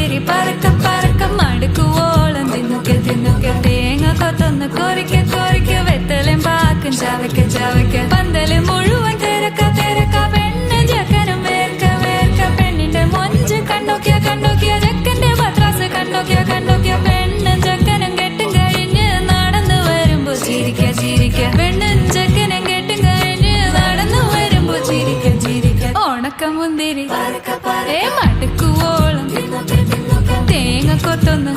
മുന്തിരി പറക്ക പറക്ക മടുക്കുവോളം തിന്നുക്കെ തിന്നുക്കെ തേങ്ങ കൊത്തൊന്ന് കൊറിക്ക കൊറിക്ക വെത്തലും പാക്കും ചവയ്ക്ക ചവയ്ക്ക പന്തല് മുഴുവൻ തിരക്ക തിരക്ക പെണ്ണ് ചക്കനും വേർക്ക വേർക്ക പെണ്ണിന്റെ മൊഞ്ച് കണ്ടോക്കിയ കണ്ടോക്കിയ ചക്കന്റെ പത്രാസ് കണ്ടോക്കിയ കണ്ടോക്കിയ പെണ്ണും ചക്കനും കെട്ടും കഴിഞ്ഞ് നടന്നു വരുമ്പോ ചിരിക്ക ചിരിക്ക പെണ്ണും ചക്കനും കെട്ടും കഴിഞ്ഞ് നടന്നു വരുമ്പോ ചിരിക്ക ചിരിക്ക ഉണക്ക മുന്തിരി മടുക്കുവോളം തേങ്ങ കൊത്തൊന്ന്